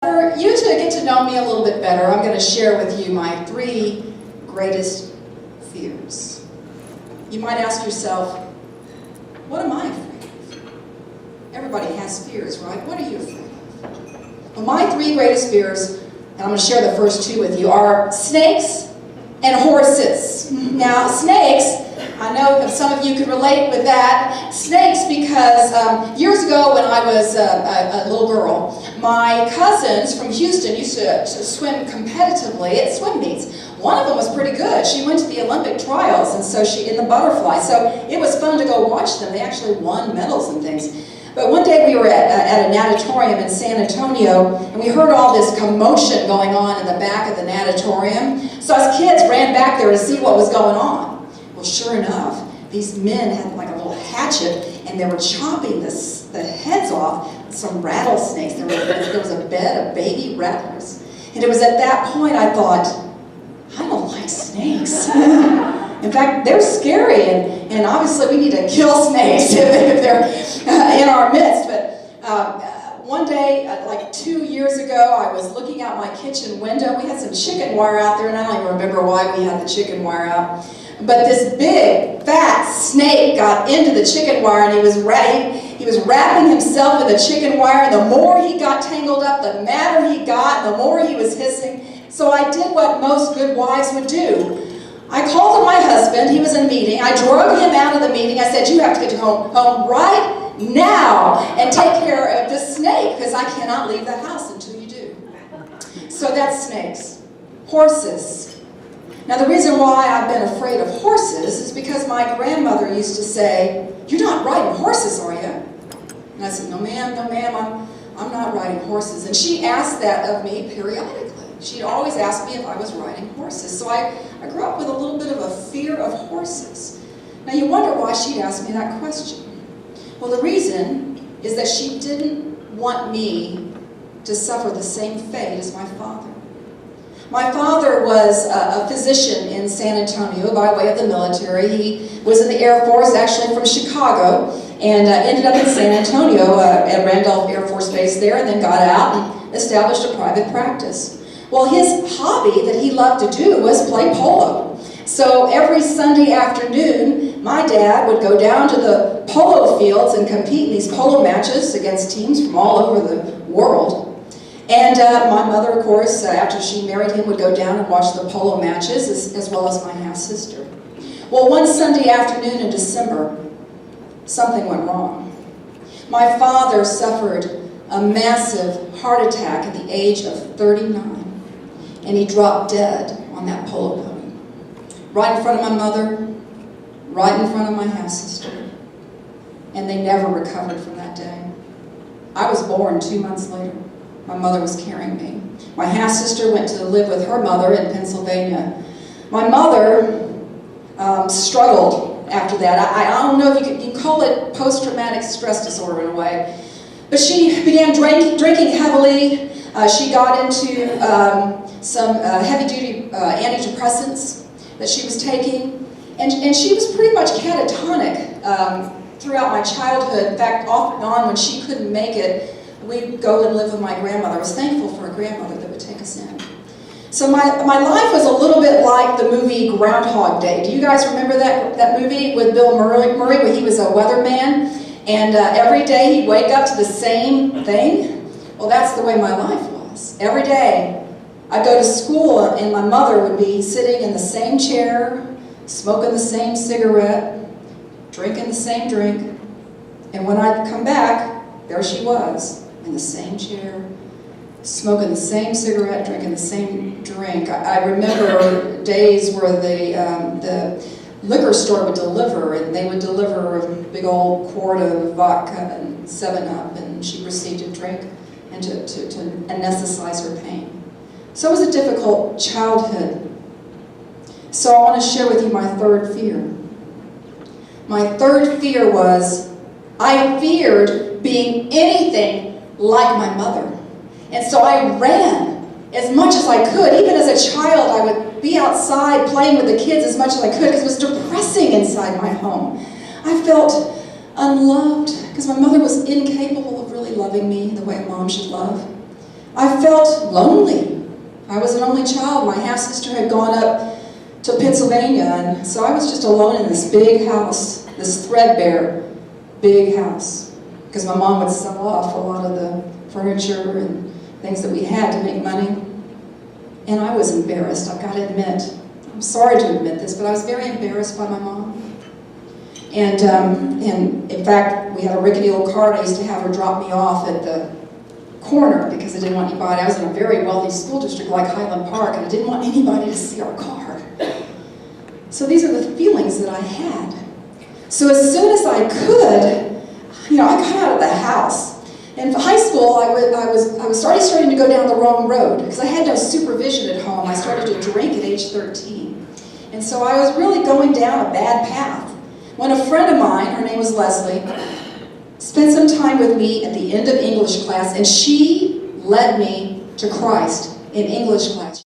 For you to get to know me a little bit better, I'm going to share with you my 3 greatest fears. You might ask yourself, what am I afraid of? Everybody has fears, right? What are you afraid of? Well, my 3 greatest fears, and I'm going to share the first 2 with you, are snakes and horses. Now, snakes, I know some of you could relate with that. Snakes because years ago when I was a little girl, my cousins from Houston used to swim competitively at swim meets. One of them was pretty good. She went to the Olympic trials, and so in the butterfly. So it was fun to go watch them. They actually won medals and things. But one day we were at a natatorium in San Antonio, and we heard all this commotion going on in the back of the natatorium. So us kids ran back there to see what was going on. Well, sure enough, these men had like a little hatchet, and they were chopping the heads off some rattlesnakes. There was a bed of baby rattlers. And it was at that point I thought, I don't like snakes. In fact, they're scary, and obviously we need to kill snakes if they're in our midst. But one day, like 2 years ago, I was looking out my kitchen window. We had some chicken wire out there, and I don't even remember why we had the chicken wire out. But this big, fat snake got into the chicken wire, and he was wrapping himself in the chicken wire, and the more he got tangled up, the madder he got, the more he was hissing. So I did what most good wives would do. I called my husband. He was in a meeting. I drug him out of the meeting. I said, you have to get home right now and take care of this snake, because I cannot leave the house until you do. So that's snakes. Horses. Now the reason why I've been afraid of horses is because my grandmother used to say, you're not riding horses, are you? And I said, no ma'am, I'm not riding horses. And she asked that of me periodically. She'd always ask me if I was riding horses. So I grew up with a little bit of a fear of horses. Now you wonder why she'd ask me that question. Well, the reason is that she didn't want me to suffer the same fate as my father. My father was a physician in San Antonio by way of the military. He was in the Air Force, actually from Chicago, and ended up in San Antonio at Randolph Air Force Base there, and then got out and established a private practice. Well, his hobby that he loved to do was play polo. So every Sunday afternoon, my dad would go down to the polo fields and compete in these polo matches against teams from all over the world. And my mother, of course, after she married him, would go down and watch the polo matches, as well as my half-sister. Well, one Sunday afternoon in December, something went wrong. My father suffered a massive heart attack at the age of 39. And he dropped dead on that polo pony. Right in front of my mother, right in front of my half-sister. And they never recovered from that day. I was born 2 months later. My mother was carrying me. My half-sister went to live with her mother in Pennsylvania. My mother struggled after that. I don't know if you can call it post-traumatic stress disorder in a way. But she began drinking heavily. She got into some heavy-duty antidepressants that she was taking, and she was pretty much catatonic throughout my childhood. In fact, off and on, when she couldn't make it, we'd go and live with my grandmother. I was thankful for a grandmother that would take us in. So my life was a little bit like the movie Groundhog Day. Do you guys remember that movie with Bill Murray where he was a weatherman, and every day he'd wake up to the same thing? Well, that's the way my life was. Every day I'd go to school, and my mother would be sitting in the same chair, smoking the same cigarette, drinking the same drink. And when I'd come back, there she was, in the same chair, smoking the same cigarette, drinking the same drink. I remember days where the liquor store would deliver, and they would deliver a big old quart of vodka and 7-Up, and she proceeded to drink and to anesthetize her pain. So it was a difficult childhood. So I want to share with you my 3rd fear. My 3rd fear was, I feared being anything like my mother. And so I ran as much as I could. Even as a child, I would be outside playing with the kids as much as I could, because it was depressing inside my home. I felt unloved because my mother was incapable of really loving me the way a mom should love. I felt lonely. I was an only child. My half-sister had gone up to Pennsylvania, and so I was just alone in this big house, this threadbare big house, because my mom would sell off a lot of the furniture and things that we had to make money. And I was embarrassed, I've got to admit. I'm sorry to admit this, but I was very embarrassed by my mom. And in fact, we had a rickety old car, and I used to have her drop me off at the corner because I didn't want anybody. I was in a very wealthy school district like Highland Park, and I didn't want anybody to see our car. So these are the feelings that I had. So as soon as I could, I got out of the house. In high school, I was starting to go down the wrong road because I had no supervision at home. I started to drink at age 13. And so I was really going down a bad path. When a friend of mine, her name was Leslie, spent some time with me at the end of English class, and she led me to Christ in English class.